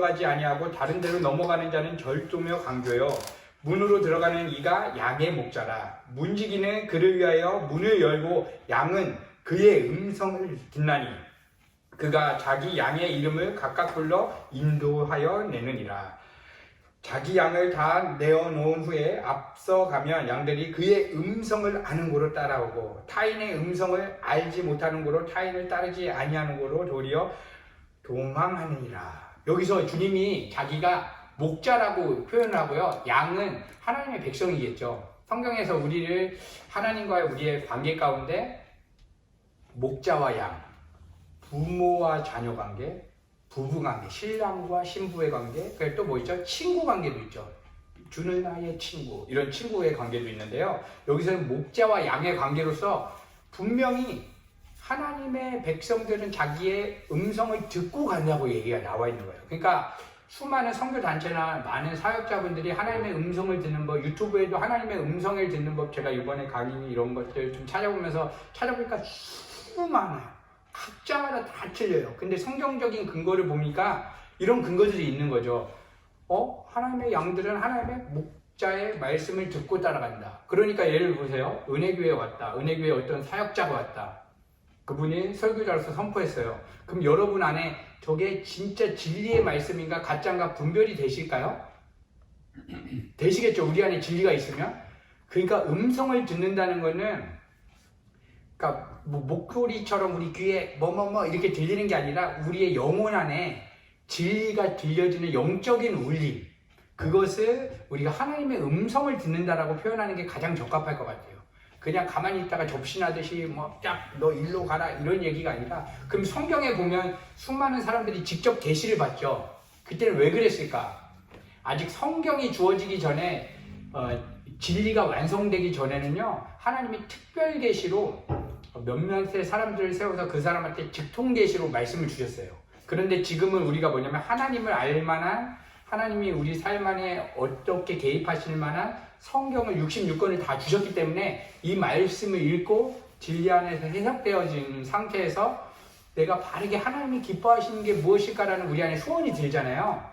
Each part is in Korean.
들어가지 아니하고 다른 데로 넘어가는 자는 절도며 강교요 문으로 들어가는 이가 양의 목자라. 문지기는 그를 위하여 문을 열고 양은 그의 음성을 듣나니 그가 자기 양의 이름을 각각 불러 인도하여 내느니라. 자기 양을 다 내어놓은 후에 앞서가면 양들이 그의 음성을 아는 고로 따라오고 타인의 음성을 알지 못하는 고로 타인을 따르지 아니하는 고로 도리어 도망하느니라. 여기서 주님이 자기가 목자라고 표현을 하고요. 양은 하나님의 백성이겠죠. 성경에서 우리를 하나님과의 우리의 관계 가운데 목자와 양, 부모와 자녀 관계, 부부 관계, 신랑과 신부의 관계, 그리고 또 뭐 있죠? 친구 관계도 있죠. 주는 나의 친구, 이런 친구의 관계도 있는데요. 여기서는 목자와 양의 관계로서 분명히 하나님의 백성들은 자기의 음성을 듣고 간다고 얘기가 나와 있는 거예요. 그러니까 수많은 선교단체나 많은 사역자분들이 하나님의 음성을 듣는 법, 유튜브에도 하나님의 음성을 듣는 법, 제가 이번에 강의 이런 것들 좀 찾아보니까 수많아요. 각자마다 다 틀려요. 근데 성경적인 근거를 보니까 이런 근거들이 있는 거죠. 하나님의 양들은 하나님의 목자의 말씀을 듣고 따라간다. 그러니까 예를 보세요. 은혜교회에 왔다. 은혜교회에 어떤 사역자가 왔다. 그분이 설교자로서 선포했어요. 그럼 여러분 안에 저게 진짜 진리의 말씀인가 가짜인가 분별이 되실까요? 되시겠죠. 우리 안에 진리가 있으면. 그러니까 음성을 듣는다는 거는 그러니까 뭐 목소리처럼 우리 귀에 뭐뭐뭐 이렇게 들리는 게 아니라 우리의 영혼 안에 진리가 들려지는 영적인 울림, 그것을 우리가 하나님의 음성을 듣는다라고 표현하는 게 가장 적합할 것 같아요. 그냥 가만히 있다가 접신하듯이 뭐 딱 너 일로 가라 이런 얘기가 아니라, 그럼 성경에 보면 수많은 사람들이 직접 계시를 받죠. 그때는 왜 그랬을까? 아직 성경이 주어지기 전에 진리가 완성되기 전에는요, 하나님이 특별 계시로 몇몇의 사람들을 세워서 그 사람한테 직통 계시로 말씀을 주셨어요. 그런데 지금은 우리가 뭐냐면 하나님을 알만한, 하나님이 우리 삶 안에 어떻게 개입하실 만한 성경을 66권을 다 주셨기 때문에 이 말씀을 읽고 진리 안에서 해석되어진 상태에서 내가 바르게 하나님이 기뻐하시는 게 무엇일까라는 우리 안에 소원이 들잖아요.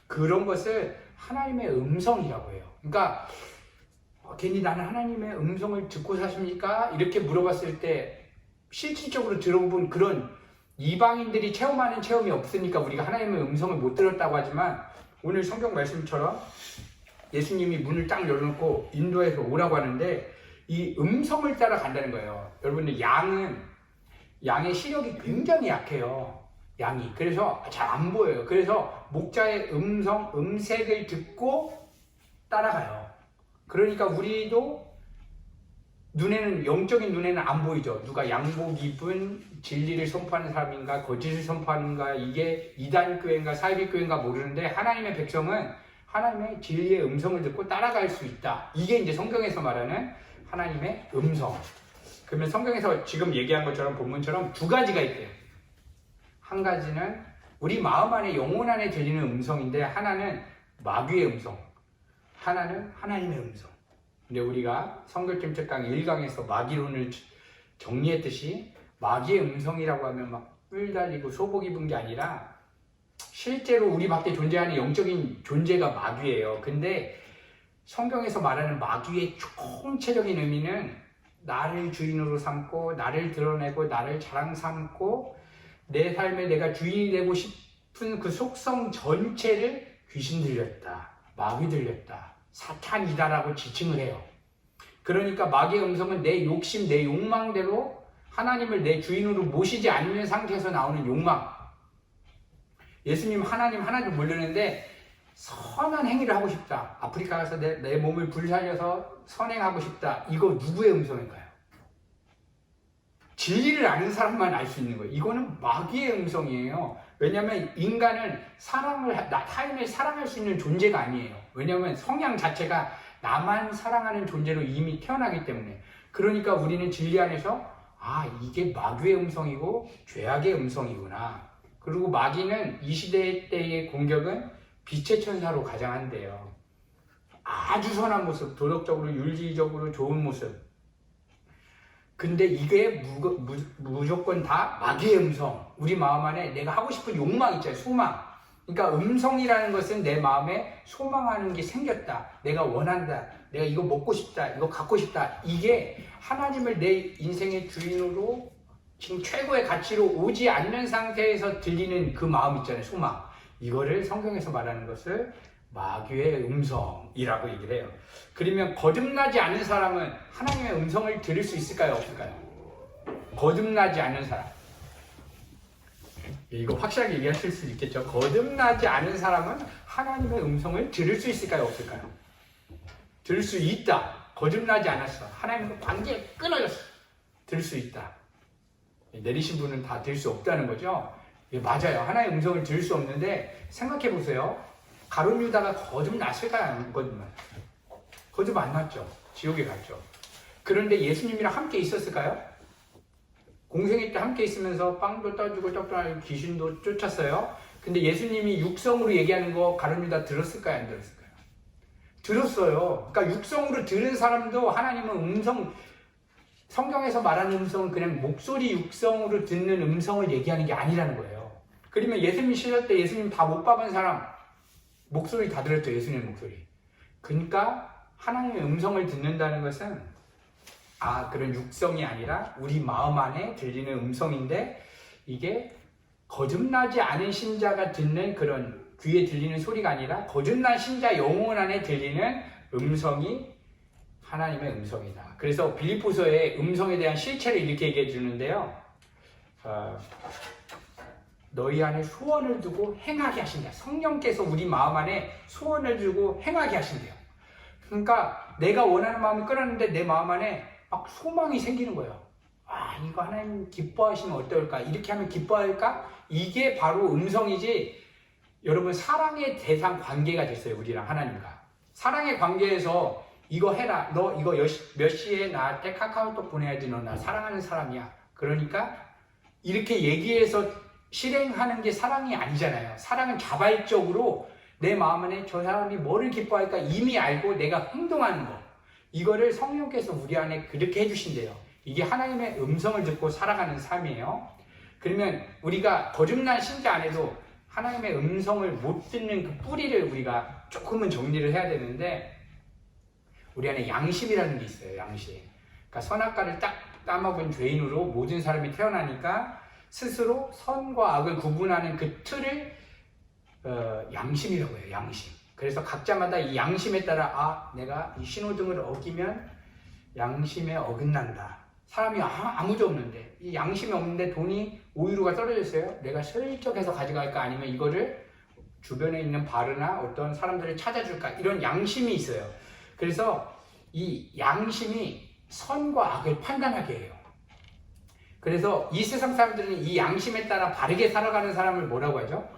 그런 것을 하나님의 음성이라고 해요. 그러니까 괜히 나는 하나님의 음성을 듣고 사십니까? 이렇게 물어봤을 때 실질적으로 들어본 그런 이방인들이 체험하는 체험이 없으니까 우리가 하나님의 음성을 못 들었다고 하지만, 오늘 성경 말씀처럼 예수님이 문을 딱 열어놓고 인도해서 오라고 하는데 이 음성을 따라 간다는 거예요. 여러분들, 양의 시력이 굉장히 약해요. 양이. 그래서 잘 안 보여요. 그래서 목자의 음색을 듣고 따라가요. 그러니까 우리도 영적인 눈에는 안 보이죠. 누가 양복 입은 진리를 선포하는 사람인가 거짓을 선포하는가, 이게 이단교회인가 사이비교회인가 모르는데 하나님의 백성은 하나님의 진리의 음성을 듣고 따라갈 수 있다. 이게 이제 성경에서 말하는 하나님의 음성. 그러면 성경에서 지금 얘기한 것처럼 본문처럼 두 가지가 있대요. 한 가지는 우리 마음 안에 영혼 안에 들리는 음성인데, 하나는 마귀의 음성, 하나는 하나님의 음성. 근데 우리가 성결점 책강 1강에서 마귀론을 정리했듯이 마귀의 음성이라고 하면 막 뿔 달리고 소복 입은 게 아니라 실제로 우리 밖에 존재하는 영적인 존재가 마귀예요. 근데 성경에서 말하는 마귀의 총체적인 의미는 나를 주인으로 삼고 나를 드러내고 나를 자랑 삼고 내 삶에 내가 주인이 되고 싶은 그 속성 전체를 귀신 들렸다, 마귀 들렸다, 사탄이다라고 지칭을 해요. 그러니까 마귀의 음성은 내 욕심, 내 욕망대로 하나님을 내 주인으로 모시지 않는 상태에서 나오는 욕망. 예수님 하나님 모르는데 선한 행위를 하고 싶다, 아프리카 가서 내 몸을 불살려서 선행하고 싶다. 이거 누구의 음성일까요? 진리를 아는 사람만 알 수 있는 거예요. 이거는 마귀의 음성이에요. 왜냐하면 인간은 타인을 사랑할 수 있는 존재가 아니에요. 왜냐하면 성향 자체가 나만 사랑하는 존재로 이미 태어나기 때문에. 그러니까 우리는 진리 안에서 이게 마귀의 음성이고 죄악의 음성이구나. 그리고 마귀는 이 시대 때의 공격은 빛의 천사로 가장한대요. 아주 선한 모습, 도덕적으로 윤리적으로 좋은 모습. 근데 이게 무조건 다 마귀의 음성. 우리 마음 안에 내가 하고 싶은 욕망 있잖아요. 소망. 그러니까 음성이라는 것은 내 마음에 소망하는 게 생겼다. 내가 원한다. 내가 이거 먹고 싶다. 이거 갖고 싶다. 이게 하나님을 내 인생의 주인으로 지금 최고의 가치로 오지 않는 상태에서 들리는 그 마음 있잖아요. 소망. 이거를 성경에서 말하는 것을 마귀의 음성이라고 얘기를 해요. 그러면 거듭나지 않은 사람은 하나님의 음성을 들을 수 있을까요? 없을까요? 거듭나지 않은 사람. 이거 확실하게 얘기하실 수 있겠죠. 거듭나지 않은 사람은 하나님의 음성을 들을 수 있을까요? 없을까요? 들을 수 있다. 거듭나지 않았어. 하나님과 관계 끊어졌어. 들을 수 있다. 내리신 분은 다 들을 수 없다는 거죠. 예, 맞아요. 하나님의 음성을 들을 수 없는데 생각해 보세요. 가룟 유다가 거듭났을까요? 안 거듭 안 났죠. 지옥에 갔죠. 그런데 예수님이랑 함께 있었을까요? 공생애 때 함께 있으면서 빵도 떠주고 떡도 하고 귀신도 쫓았어요. 근데 예수님이 육성으로 얘기하는 거 가룟 유다 들었을까요? 안 들었을까요? 들었어요. 그러니까 육성으로 들은 사람도 하나님은 음성, 성경에서 말하는 음성은 그냥 목소리 육성으로 듣는 음성을 얘기하는 게 아니라는 거예요. 그러면 예수님 시절 때 예수님 다 못 박은 사람 목소리 다 들었죠. 예수님 목소리. 그러니까 하나님의 음성을 듣는다는 것은 그런 육성이 아니라 우리 마음 안에 들리는 음성인데 이게 거듭나지 않은 신자가 듣는 그런 귀에 들리는 소리가 아니라 거듭난 신자 영혼 안에 들리는 음성이 하나님의 음성이다. 그래서 빌립보서의 음성에 대한 실체를 이렇게 얘기해 주는데요. 너희 안에 소원을 두고 행하게 하신다. 성령께서 우리 마음 안에 소원을 두고 행하게 하신대요. 그러니까 내가 원하는 마음이 끌었는데 내 마음 안에 막 소망이 생기는 거예요. 이거 하나님 기뻐하시면 어떨까? 이렇게 하면 기뻐할까? 이게 바로 음성이지. 여러분 사랑의 대상 관계가 됐어요. 우리랑 하나님과. 사랑의 관계에서 이거 해라. 너 이거 몇 시에 나한테 카카오톡 보내야지. 너 나 사랑하는 사람이야. 그러니까 이렇게 얘기해서 실행하는 게 사랑이 아니잖아요. 사랑은 자발적으로 내 마음 안에 저 사람이 뭐를 기뻐할까 이미 알고 내가 행동하는 거. 이거를 성령께서 우리 안에 그렇게 해주신대요. 이게 하나님의 음성을 듣고 살아가는 삶이에요. 그러면 우리가 거듭난 신자 안에도 하나님의 음성을 못 듣는 그 뿌리를 우리가 조금은 정리를 해야 되는데 우리 안에 양심이라는 게 있어요. 양심. 그러니까 선악과를 딱 따먹은 죄인으로 모든 사람이 태어나니까 스스로 선과 악을 구분하는 그 틀을 양심이라고 해요. 양심. 그래서 각자마다 이 양심에 따라 내가 이 신호등을 어기면 양심에 어긋난다. 사람이 아무도 없는데 이 양심이 없는데 돈이 5유로가 떨어져 있어요. 내가 슬쩍 해서 가져갈까 아니면 이거를 주변에 있는 바르나 어떤 사람들을 찾아줄까 이런 양심이 있어요. 그래서 이 양심이 선과 악을 판단하게 해요. 그래서 이 세상 사람들은 이 양심에 따라 바르게 살아가는 사람을 뭐라고 하죠?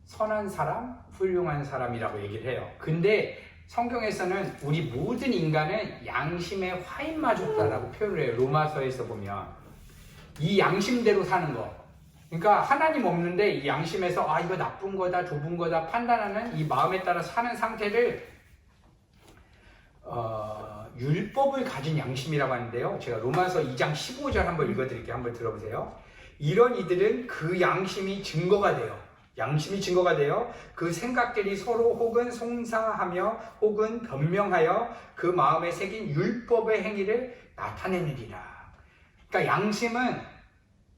선한 사람, 훌륭한 사람이라고 얘기를 해요. 근데 성경에서는 우리 모든 인간은 양심에 화인 맞았다라고 표현을 해요. 로마서에서 보면 이 양심대로 사는 거. 그러니까 하나님 없는데 이 양심에서 이거 나쁜 거다, 좁은 거다 판단하는 이 마음에 따라 사는 상태를 율법을 가진 양심이라고 하는데요. 제가 로마서 2장 15절 한번 읽어드릴게요. 한번 들어보세요. 이런 이들은 그 양심이 증거가 돼요. 양심이 증거가 되어 그 생각들이 서로 혹은 송사하며 혹은 변명하여 그 마음에 새긴 율법의 행위를 나타내느니라. 그러니까 양심은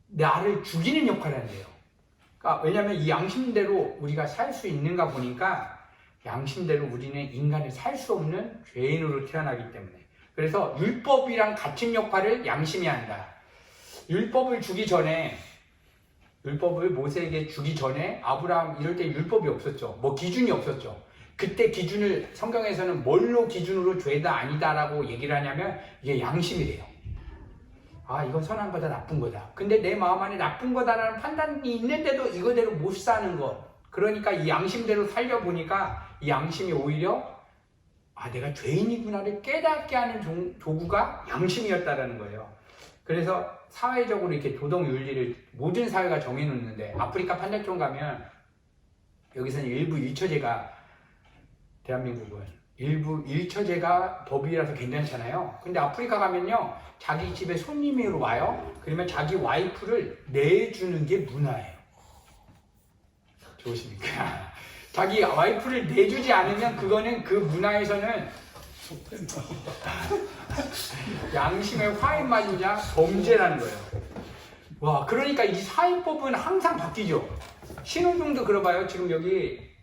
나를 죽이는 역할을 한대요. 그러니까 왜냐하면 이 양심대로 우리가 살 수 있는가 보니까 양심대로 우리는 인간을 살 수 없는 죄인으로 태어나기 때문에. 그래서 율법이랑 같은 역할을 양심이 한다. 율법을 주기 전에 율법을 모세에게 주기 전에 아브라함 이럴 때 율법이 없었죠. 뭐 기준이 없었죠. 그때 기준을 성경에서는 뭘로 기준으로 죄다 아니다라고 얘기를 하냐면 이게 양심이래요. 이건 선한 거다 나쁜 거다. 근데 내 마음 안에 나쁜 거다라는 판단이 있는데도 이거대로 못 사는 것. 그러니까 이 양심대로 살려보니까 이 양심이 오히려 내가 죄인이구나를 깨닫게 하는 도구가 양심이었다라는 거예요. 그래서 사회적으로 이렇게 도덕윤리를 모든 사회가 정해놓는데 아프리카 판자촌 가면 여기서는 일부 일처제가 대한민국은 일부 일처제가 법이라서 괜찮잖아요. 근데 아프리카 가면요 자기 집에 손님이 와요. 그러면 자기 와이프를 내주는 게 문화예요. 좋으십니까? 자기 와이프를 내주지 않으면 그거는 그 문화에서는 양심의 화인 맞으냐 범죄라는 거예요. 와, 그러니까 이 사회법은 항상 바뀌죠. 신호등도 그려봐요. 지금 여기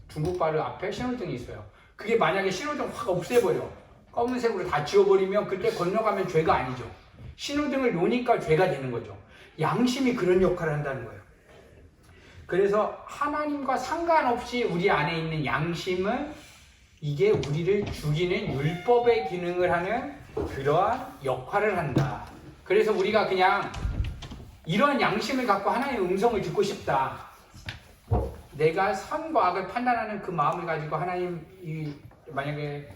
중국 바로 앞에 신호등이 있어요. 그게 만약에 신호등 확 없애버려, 검은색으로 다 지워버리면 그때 건너가면 죄가 아니죠. 신호등을 놓으니까 죄가 되는 거죠. 양심이 그런 역할을 한다는 거예요. 그래서 하나님과 상관없이 우리 안에 있는 양심은 이게 우리를 죽이는 율법의 기능을 하는 그러한 역할을 한다. 그래서 우리가 그냥 이런 양심을 갖고 하나님의 음성을 듣고 싶다. 내가 선과 악을 판단하는 그 마음을 가지고 하나님, 만약에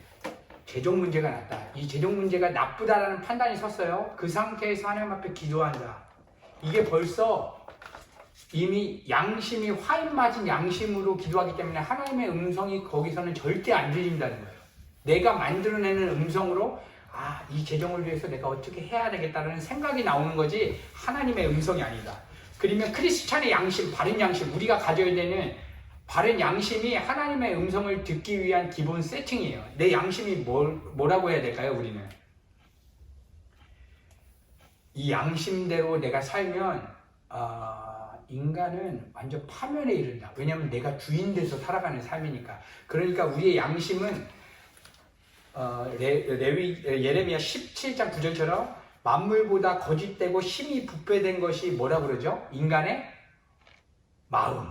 재정 문제가 났다. 이 재정 문제가 나쁘다라는 판단이 섰어요. 그 상태에서 하나님 앞에 기도한다. 이게 벌써 이미 양심이 화인 맞은 양심으로 기도하기 때문에 하나님의 음성이 거기서는 절대 안 들린다는 거예요. 내가 만들어내는 음성으로 이 재정을 위해서 내가 어떻게 해야 되겠다는 생각이 나오는 거지 하나님의 음성이 아니다. 그러면 크리스찬의 양심, 바른 양심, 우리가 가져야 되는 바른 양심이 하나님의 음성을 듣기 위한 기본 세팅이에요. 내 양심이 뭐라고 해야 될까요, 우리는? 이 양심대로 내가 살면 인간은 완전 파멸에 이른다. 왜냐하면 내가 주인 돼서 살아가는 삶이니까. 그러니까 우리의 양심은 예레미야 17장 9절처럼 만물보다 거짓되고 심히 부패된 것이 뭐라 그러죠? 인간의 마음.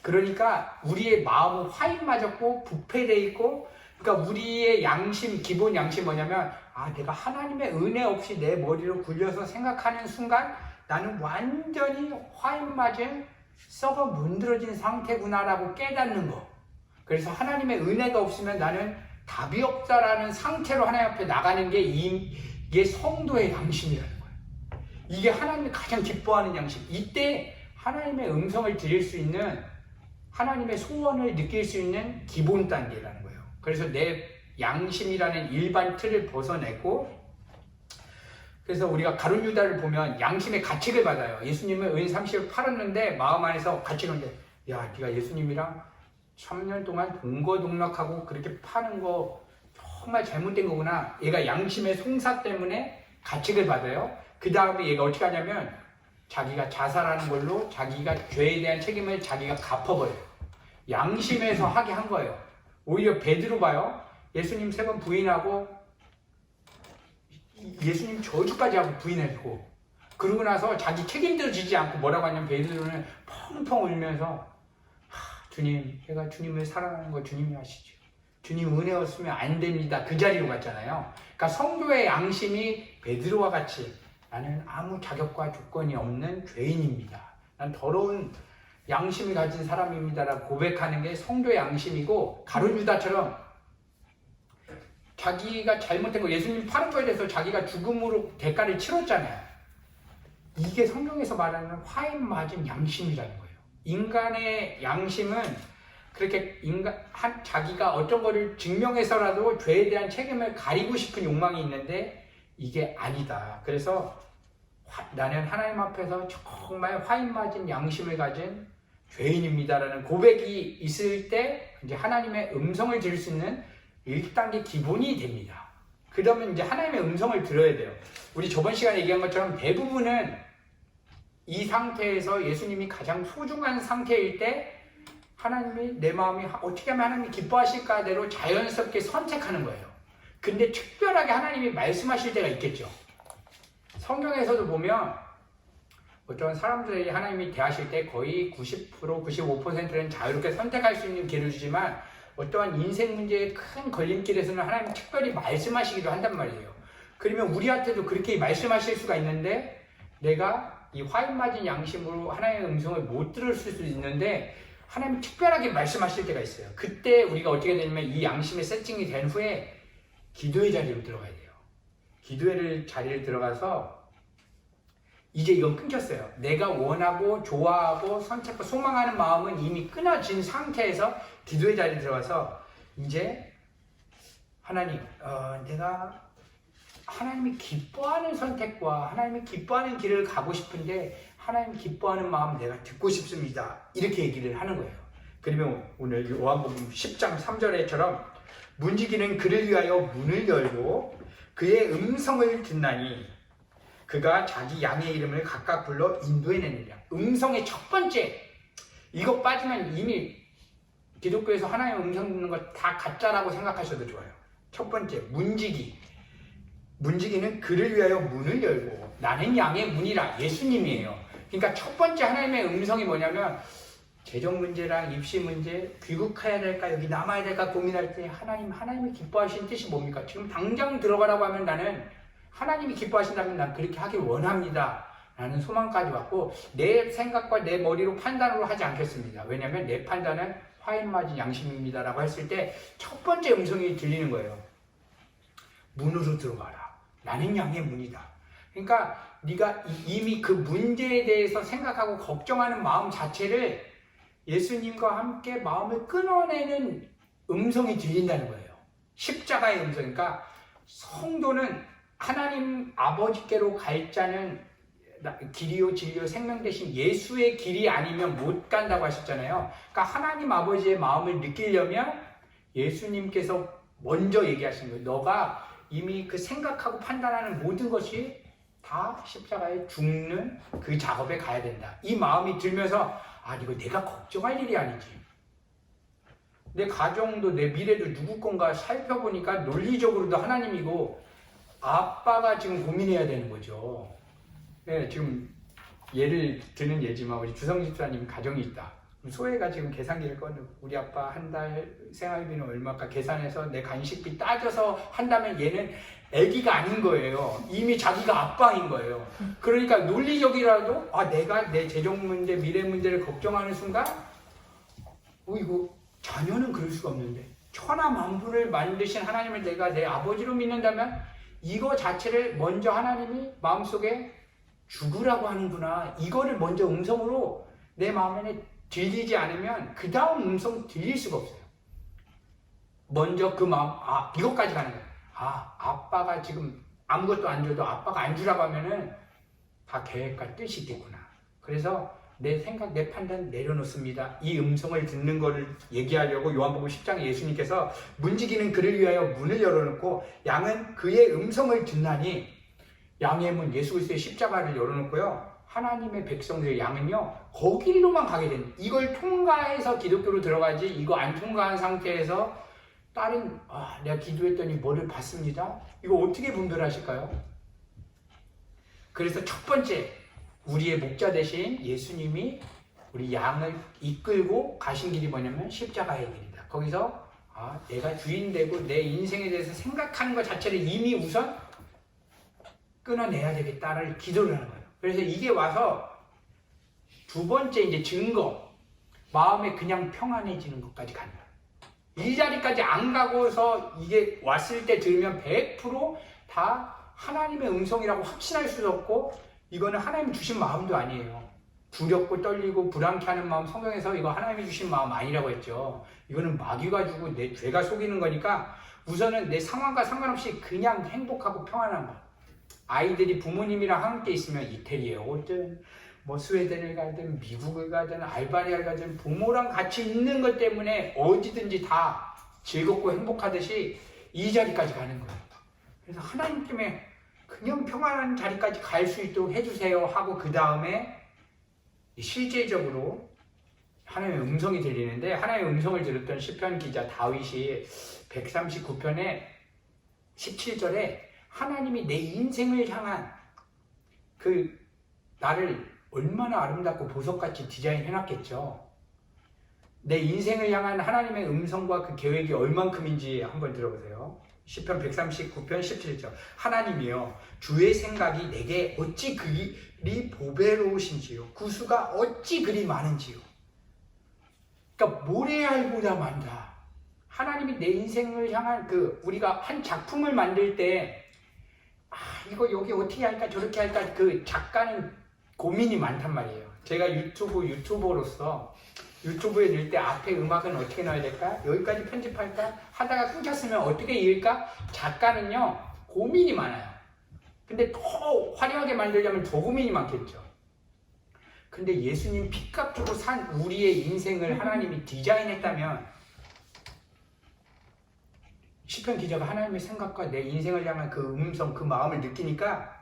그러니까 우리의 마음은 화인 맞았고 부패되어 있고, 그러니까 우리의 양심, 기본 양심 뭐냐면 내가 하나님의 은혜 없이 내 머리로 굴려서 생각하는 순간 나는 완전히 화인 맞은 썩어 문드러진 상태구나라고 깨닫는 거. 그래서 하나님의 은혜가 없으면 나는 답이 없다라는 상태로 하나님 앞에 나가는 게 이게 성도의 양심이라는 거예요. 이게 하나님이 가장 기뻐하는 양심. 이때 하나님의 음성을 들을 수 있는, 하나님의 소원을 느낄 수 있는 기본 단계라는 거예요. 그래서 내 양심이라는 일반 틀을 벗어내고, 그래서 우리가 가룟 유다를 보면 양심의 가책을 받아요. 예수님은 은 30을 팔았는데 마음 안에서 가책인데, 야, 네가 예수님이랑 3년 동안 동거동락하고 그렇게 파는 거 정말 잘못된 거구나. 얘가 양심의 송사 때문에 가책을 받아요. 그 다음에 얘가 어떻게 하냐면 자기가 자살하는 걸로 자기가 죄에 대한 책임을 자기가 갚아버려요. 양심에서 하게 한 거예요. 오히려 베드로 봐요. 예수님 3번 부인하고 예수님 저주까지 하고 부인해주고, 그러고 나서 자기 책임도 지지 않고 뭐라고 하냐면 베드로는 펑펑 울면서 주님, 제가 주님을 사랑하는 거 주님이 아시죠? 주님 은혜 없으면 안 됩니다. 그 자리로 갔잖아요. 그러니까 성도의 양심이 베드로와 같이 나는 아무 자격과 조건이 없는 죄인입니다. 난 더러운 양심을 가진 사람입니다라고 고백하는 게 성도의 양심이고, 가룟 유다처럼 자기가 잘못된 거, 예수님 파는 거에 대해서 자기가 죽음으로 대가를 치렀잖아요. 이게 성경에서 말하는 화인 맞은 양심이라는 거예요. 인간의 양심은 그렇게 자기가 어떤 거를 증명해서라도 죄에 대한 책임을 가리고 싶은 욕망이 있는데 이게 아니다. 그래서 나는 하나님 앞에서 정말 화인 맞은 양심을 가진 죄인입니다라는 고백이 있을 때 이제 하나님의 음성을 들을 수 있는 1단계 기본이 됩니다. 그러면 이제 하나님의 음성을 들어야 돼요. 우리 저번 시간에 얘기한 것처럼 대부분은 이 상태에서 예수님이 가장 소중한 상태일 때 하나님이 내 마음이 어떻게 하면 하나님이 기뻐하실까대로 자연스럽게 선택하는 거예요. 근데 특별하게 하나님이 말씀하실 때가 있겠죠. 성경에서도 보면 어떤 사람들에게 하나님이 대하실 때 거의 90%, 95%는 자유롭게 선택할 수 있는 기회를 주지만 어떠한 인생 문제의 큰 걸림길에서는 하나님이 특별히 말씀하시기도 한단 말이에요. 그러면 우리한테도 그렇게 말씀하실 수가 있는데 내가 이 화인 맞은 양심으로 하나님의 음성을 못 들을 수도 있는데 하나님이 특별하게 말씀하실 때가 있어요. 그때 우리가 어떻게 되냐면 이 양심의 세팅이 된 후에 기도의 자리로 들어가야 돼요. 기도의 자리를 들어가서 이제 이건 끊겼어요. 내가 원하고 좋아하고 선택하고 소망하는 마음은 이미 끊어진 상태에서 기도의 자리에 들어가서 이제 하나님, 내가 하나님이 기뻐하는 선택과 하나님이 기뻐하는 길을 가고 싶은데 하나님 기뻐하는 마음 내가 듣고 싶습니다. 이렇게 얘기를 하는 거예요. 그러면 오늘 요한복음 10장 3절에처럼 문지기는 그를 위하여 문을 열고 그의 음성을 듣나니 그가 자기 양의 이름을 각각 불러 인도해내느냐. 음성의 첫 번째, 이거 빠지면 이미 기독교에서 하나님의 음성 듣는 거 다 가짜라고 생각하셔도 좋아요. 첫 번째, 문지기. 문지기는 그를 위하여 문을 열고 나는 양의 문이라. 예수님이에요. 그러니까 첫 번째 하나님의 음성이 뭐냐면 재정 문제랑 입시 문제, 귀국해야 될까 여기 남아야 될까 고민할 때 하나님이 기뻐하시는 뜻이 뭡니까? 지금 당장 들어가라고 하면 나는 하나님이 기뻐하신다면 난 그렇게 하길 원합니다. 라는 소망까지 왔고 내 생각과 내 머리로 판단으로 하지 않겠습니다. 왜냐하면 내 판단은 화인 맞은 양심입니다. 라고 했을 때 첫 번째 음성이 들리는 거예요. 문으로 들어가라. 나는 양의 문이다. 그러니까 네가 이미 그 문제에 대해서 생각하고 걱정하는 마음 자체를 예수님과 함께 마음을 끊어내는 음성이 들린다는 거예요. 십자가의 음성. 그러니까 성도는 하나님 아버지께로 갈 자는 길이요 진리요 생명 되신 예수의 길이 아니면 못 간다고 하셨잖아요. 그러니까 하나님 아버지의 마음을 느끼려면 예수님께서 먼저 얘기하신 거예요. 너가 이미 그 생각하고 판단하는 모든 것이 다 십자가에 죽는 그 작업에 가야 된다. 이 마음이 들면서 이거 내가 걱정할 일이 아니지. 내 가정도 내 미래도 누구 건가 살펴보니까 논리적으로도 하나님이고 아빠가 지금 고민해야 되는 거죠. 네, 지금 예를 드는 예지만 우리 주성 집사님 가정이 있다. 소혜가 지금 계산기를 꺼내고 우리 아빠 한 달 생활비는 얼마까 계산해서 내 간식비 따져서 한다면 얘는 애기가 아닌 거예요. 이미 자기가 아빠인 거예요. 그러니까 논리적이라도 내가 내 재정 문제, 미래 문제를 걱정하는 순간 이거 자녀는 그럴 수가 없는데 천하 만물을 만드신 하나님을 내가 내 아버지로 믿는다면 이거 자체를 먼저 하나님이 마음속에 죽으라고 하는구나. 이거를 먼저 음성으로 내 마음에 들리지 않으면 그 다음 음성 들릴 수가 없어요. 먼저 그 마음, 이것까지 가는 거예요. 아빠가 지금 아무것도 안 줘도 아빠가 안 주라고 하면은 다 계획과 뜻이 있겠구나. 그래서 내 생각, 내 판단 내려놓습니다. 이 음성을 듣는 거를 얘기하려고 요한복음 10장에 예수님께서 문지기는 그를 위하여 문을 열어놓고 양은 그의 음성을 듣나니 양의 문, 예수 그리스도의 십자가를 열어놓고요. 하나님의 백성들의 양은요, 거길로만 가게 됩니다. 이걸 통과해서 기독교로 들어가지, 이거 안 통과한 상태에서 다른, 내가 기도했더니 뭐를 받습니다. 이거 어떻게 분별하실까요? 그래서 첫 번째, 우리의 목자 대신 예수님이 우리 양을 이끌고 가신 길이 뭐냐면 십자가의 길이다. 거기서 내가 주인 되고 내 인생에 대해서 생각하는 것 자체를 이미 우선 끊어내야 되겠다를 기도를 하는 거예요. 그래서 이게 와서 두 번째 이제 증거, 마음에 그냥 평안해지는 것까지 가는 거예요. 이 자리까지 안 가고서 이게 왔을 때 들으면 100% 하나님의 음성이라고 확신할 수 없고 이거는 하나님 주신 마음도 아니에요. 두렵고 떨리고 불안케하는 마음, 성경에서 이거 하나님이 주신 마음 아니라고 했죠. 이거는 마귀가 주고 내 죄가 속이는 거니까 우선은 내 상황과 상관없이 그냥 행복하고 평안한 거. 아이들이 부모님이랑 함께 있으면 이태리에 오든 뭐 스웨덴을 가든 미국을 가든 알바니아를 가든 부모랑 같이 있는 것 때문에 어디든지 다 즐겁고 행복하듯이 이 자리까지 가는 거예요. 그래서 하나님 때문에 그냥 평안한 자리까지 갈 수 있도록 해주세요 하고 그 다음에 실제적으로 하나님의 음성이 들리는데 하나님의 음성을 들었던 시편 기자 다윗이 139편에 17절에 하나님이 내 인생을 향한 그 나를 얼마나 아름답고 보석같이 디자인해놨겠죠. 내 인생을 향한 하나님의 음성과 그 계획이 얼만큼인지 한번 들어보세요. 시편 139편 17절 하나님이여 주의 생각이 내게 어찌 그리 보배로우신지요 구수가 어찌 그리 많은지요. 그러니까 모래알보다 많다. 하나님이 내 인생을 향한 우리가 한 작품을 만들 때 이거 여기 어떻게 할까 저렇게 할까 그 작가는 고민이 많단 말이에요. 제가 유튜버로서 유튜브에 넣을 때 앞에 음악은 어떻게 넣어야 될까? 여기까지 편집할까? 하다가 끊겼으면 어떻게 이을까? 작가는요 고민이 많아요. 근데 더 화려하게 만들려면 더 고민이 많겠죠. 근데 예수님 피값 주고 산 우리의 인생을 하나님이 디자인했다면, 시편 기자가 하나님의 생각과 내 인생을 향한 그 음성, 그 마음을 느끼니까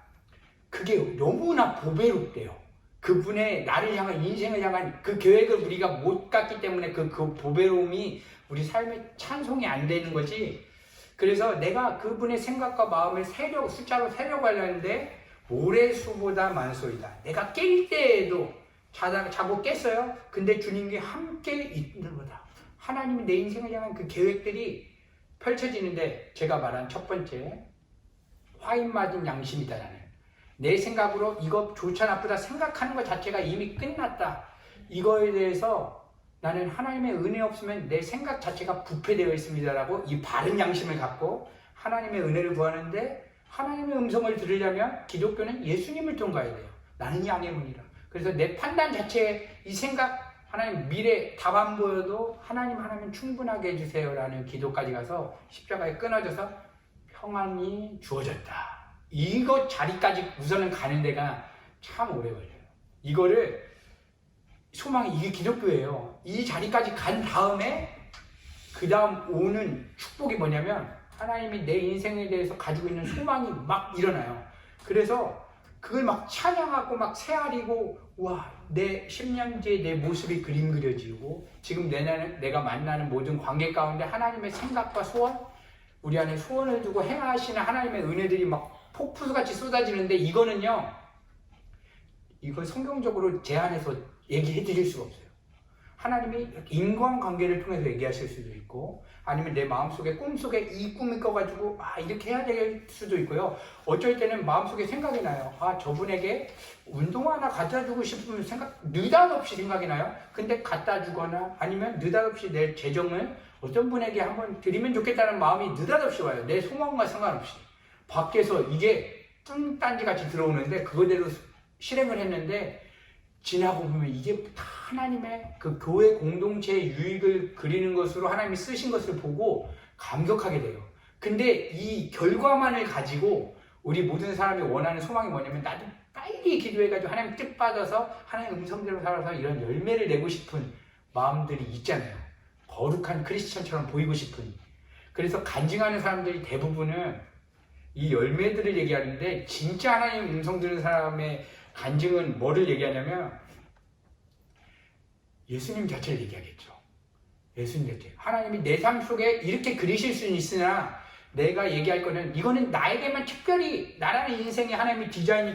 그게 너무나 보배롭대요. 그분의 나를 향한, 인생을 향한 그 계획을 우리가 못 갔기 때문에 그 보배로움이 우리 삶에 찬송이 안 되는 거지. 그래서 내가 그분의 생각과 마음을 숫자로 세려고 하려는데 모래수보다 많소이다. 내가 깰 때에도 자고 깼어요. 근데 주님이 함께 있는 거다. 하나님이 내 인생을 향한 그 계획들이 펼쳐지는데, 제가 말한 첫 번째, 화인 맞은 양심이다. 내 생각으로 이거 좋다 나쁘다 생각하는 것 자체가 이미 끝났다. 이거에 대해서 나는 하나님의 은혜 없으면 내 생각 자체가 부패되어 있습니다라고 이 바른 양심을 갖고 하나님의 은혜를 구하는데, 하나님의 음성을 들으려면 기독교는 예수님을 통과해야 돼요. 나는 양의 문이라. 그래서 내 판단 자체에 이 생각, 하나님 미래 답 안 보여도 하나님 충분하게 해주세요 라는 기도까지 가서 십자가에 끊어져서 평안이 주어졌다. 이거 자리까지 우선은 가는 데가 참 오래 걸려요. 이거를 소망이, 이게 기독교예요. 이 자리까지 간 다음에 그 다음 오는 축복이 뭐냐면, 하나님이 내 인생에 대해서 가지고 있는 소망이 막 일어나요. 그래서 그걸 막 찬양하고 막 새아리고, 와, 내 10년 뒤에 내 모습이 그림 그려지고, 지금 내가 만나는 모든 관계 가운데 하나님의 생각과 소원, 우리 안에 소원을 두고 행하시는 하나님의 은혜들이 막 폭풍수같이 쏟아지는데, 이거는요, 이걸 성경적으로 제안해서 얘기해 드릴 수가 없어요. 하나님이 인간관계를 통해서 얘기하실 수도 있고, 아니면 내 마음속에 꿈속에 이 꿈이 꿔가지고 이렇게 해야 될 수도 있고요. 어쩔 때는 마음속에 생각이 나요. 저분에게 운동화 하나 갖다 주고 싶으면 느닷없이 생각이 나요. 근데 갖다 주거나 아니면 느닷없이 내 재정을 어떤 분에게 한번 드리면 좋겠다는 마음이 느닷없이 와요. 내 소망과 상관없이. 밖에서 이게 뚱딴지 같이 들어오는데 그거대로 실행을 했는데, 지나고 보면 이게 다 하나님의 그 교회 공동체의 유익을 그리는 것으로 하나님이 쓰신 것을 보고 감격하게 돼요. 근데 이 결과만을 가지고 우리 모든 사람이 원하는 소망이 뭐냐면, 나도 빨리 기도해가지고 하나님 뜻 받아서 하나님 음성대로 살아서 이런 열매를 내고 싶은 마음들이 있잖아요. 거룩한 크리스천처럼 보이고 싶은. 그래서 간증하는 사람들이 대부분은 이 열매들을 얘기하는데, 진짜 하나님 음성 들은 사람의 간증은 뭐를 얘기하냐면 예수님 자체를 얘기하겠죠. 예수님 자체. 하나님이 내 삶 속에 이렇게 그리실 수는 있으나, 내가 얘기할 거는 이거는 나에게만 특별히, 나라는 인생에 하나님이 디자인이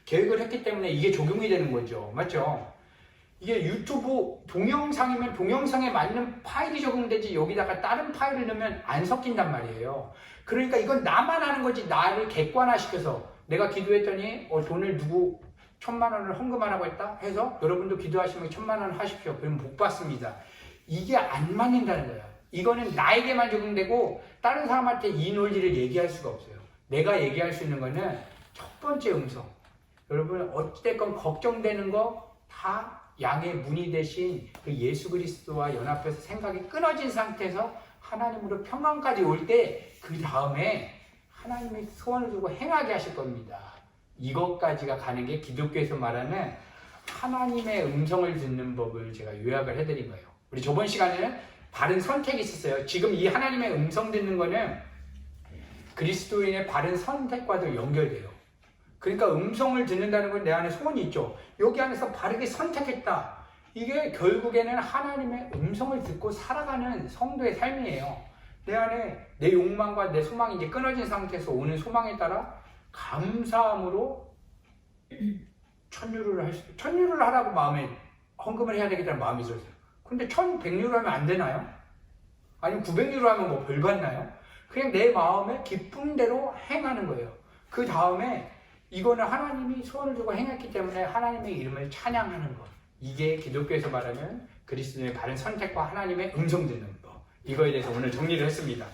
계획을 했기 때문에 이게 적용이 되는 거죠. 맞죠? 이게 유튜브 동영상이면 동영상에 맞는 파일이 적용되지, 여기다가 다른 파일을 넣으면 안 섞인단 말이에요. 그러니까 이건 나만 하는 거지, 나를 객관화시켜서 내가 기도했더니 돈을 누구 1,000만 원을 헌금하라고 했다 해서 여러분도 기도하시면 1,000만 원 하십시오. 그러면 복 받습니다. 이게 안 맞는다는 거예요. 이거는 나에게만 적용되고 다른 사람한테 이 논리를 얘기할 수가 없어요. 내가 얘기할 수 있는 거는 첫 번째 음성. 여러분 어찌됐건 걱정되는 거 다 양의 문이 되신 그 예수 그리스도와 연합해서 생각이 끊어진 상태에서 하나님으로 평안까지 올 때, 그 다음에 하나님의 소원을 두고 행하게 하실 겁니다. 이것까지가 가는 게 기독교에서 말하는 하나님의 음성을 듣는 법을 제가 요약을 해드린 거예요. 우리 저번 시간에는 바른 선택이 있었어요. 지금 이 하나님의 음성 듣는 거는 그리스도인의 바른 선택과도 연결돼요. 그러니까 음성을 듣는다는 건 내 안에 소원이 있죠. 여기 안에서 바르게 선택했다. 이게 결국에는 하나님의 음성을 듣고 살아가는 성도의 삶이에요. 내 안에 내 욕망과 내 소망이 이제 끊어진 상태에서 오는 소망에 따라 감사함으로 천유를 하라고 마음에 헌금을 해야 되겠다는 마음이 들었어요. 근데 1,100유로 하면 안 되나요? 아니면 900유로 하면 뭐 벌 받나요? 그냥 내 마음의 기쁜 대로 행하는 거예요. 그 다음에 이거는 하나님이 소원을 주고 행했기 때문에 하나님의 이름을 찬양하는 것. 이게 기독교에서 말하는 그리스도의 바른 선택과 하나님의 음성 듣는 법. 이거에 대해서 오늘 정리를 했습니다.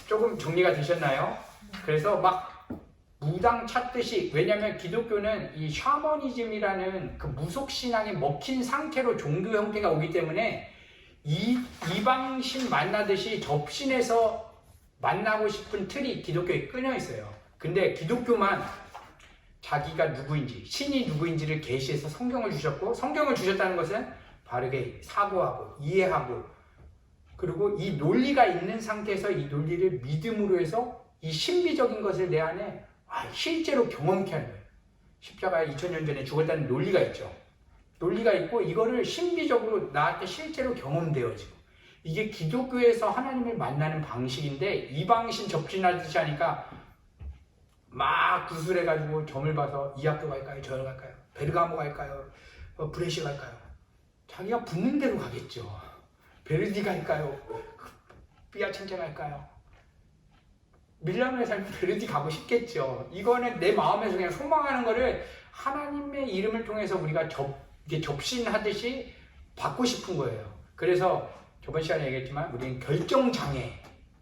조금 정리가 되셨나요? 그래서 막 무당 찾듯이, 왜냐면 기독교는 이 샤머니즘이라는 그 무속신앙에 먹힌 상태로 종교 형태가 오기 때문에 이방신 만나듯이 접신해서 만나고 싶은 틀이 기독교에 끊여 있어요. 근데 기독교만 자기가 누구인지, 신이 누구인지를 계시해서 성경을 주셨고, 성경을 주셨다는 것은 바르게 사고하고 이해하고, 그리고 이 논리가 있는 상태에서 이 논리를 믿음으로 해서 이 신비적인 것을 내 안에 실제로 경험케 하는 거예요. 십자가에 2000년 전에 죽었다는 논리가 있죠. 논리가 있고 이거를 신비적으로 나한테 실제로 경험되어지고, 이게 기독교에서 하나님을 만나는 방식인데, 이방신 접신하듯이 하니까 막 구술해가지고 점을 봐서 이 학교 갈까요? 저 학교 갈까요? 베르가모 갈까요? 브레시 갈까요? 자기가 붙는 대로 가겠죠. 베르디 갈까요? 피아첸체 갈까요? 밀라노에 살면 베르디 가고 싶겠죠. 이거는 내 마음에서 그냥 소망하는 거를 하나님의 이름을 통해서 우리가 이게 접신하듯이 받고 싶은 거예요. 그래서 저번 시간에 얘기했지만 우리는 결정장애,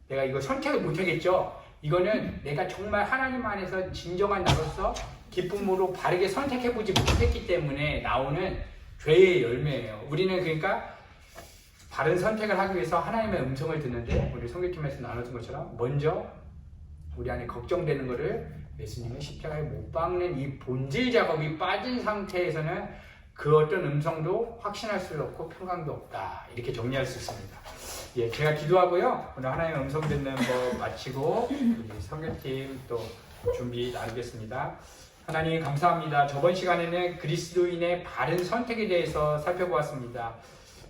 내가 이거 선택을 못하겠죠. 이거는 내가 정말 하나님 안에서 진정한 나로서 기쁨으로 바르게 선택해보지 못했기 때문에 나오는 죄의 열매예요. 우리는 그러니까 바른 선택을 하기 위해서 하나님의 음성을 듣는데, 우리 성경팀에서 나눴던 것처럼 먼저 우리 안에 걱정되는 거를 예수님의 십자가에 못 박는 이 본질 작업이 빠진 상태에서는 그 어떤 음성도 확신할 수 없고 평강도 없다, 이렇게 정리할 수 있습니다. 예, 제가 기도하고요, 오늘 하나님의 음성 듣는 거 마치고 우리 성경팀 또 준비 나누겠습니다. 하나님 감사합니다. 저번 시간에는 그리스도인의 바른 선택에 대해서 살펴보았습니다.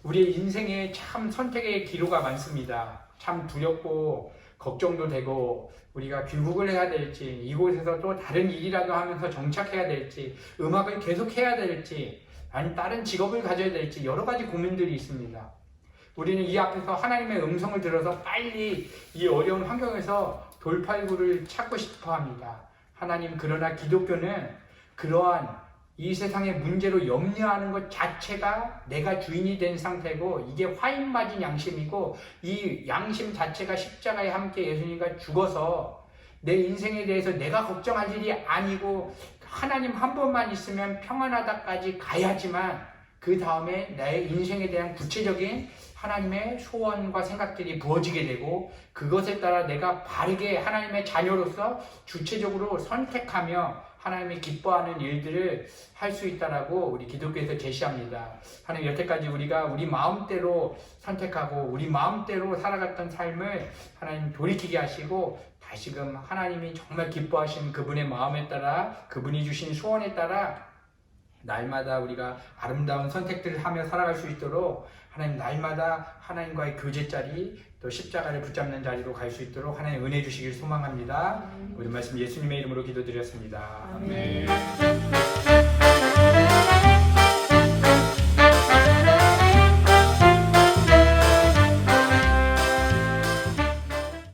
우리의 인생에 참 선택의 기로가 많습니다. 참 두렵고 걱정도 되고, 우리가 귀국을 해야 될지, 이곳에서 또 다른 일이라도 하면서 정착해야 될지, 음악을 계속해야 될지, 아니 다른 직업을 가져야 될지, 여러 가지 고민들이 있습니다. 우리는 이 앞에서 하나님의 음성을 들어서 빨리 이 어려운 환경에서 돌파구를 찾고 싶어 합니다. 하나님, 그러나 기독교는 그러한 이 세상의 문제로 염려하는 것 자체가 내가 주인이 된 상태고, 이게 화인 맞은 양심이고, 이 양심 자체가 십자가에 함께 예수님과 죽어서 내 인생에 대해서 내가 걱정할 일이 아니고, 하나님 한 번만 있으면 평안하다까지 가야지만 그 다음에 나의 인생에 대한 구체적인 하나님의 소원과 생각들이 부어지게 되고, 그것에 따라 내가 바르게 하나님의 자녀로서 주체적으로 선택하며 하나님이 기뻐하는 일들을 할 수 있다라고 우리 기독교에서 제시합니다. 하나님, 여태까지 우리가 우리 마음대로 선택하고 우리 마음대로 살아갔던 삶을 하나님 돌이키게 하시고, 다시금 하나님이 정말 기뻐하시는 그분의 마음에 따라, 그분이 주신 소원에 따라 날마다 우리가 아름다운 선택들을 하며 살아갈 수 있도록 하나님, 날마다 하나님과의 교제 자리, 또 십자가를 붙잡는 자리로 갈 수 있도록 하나님 은혜 주시길 소망합니다. 우리 말씀 예수님의 이름으로 기도드렸습니다. 아멘.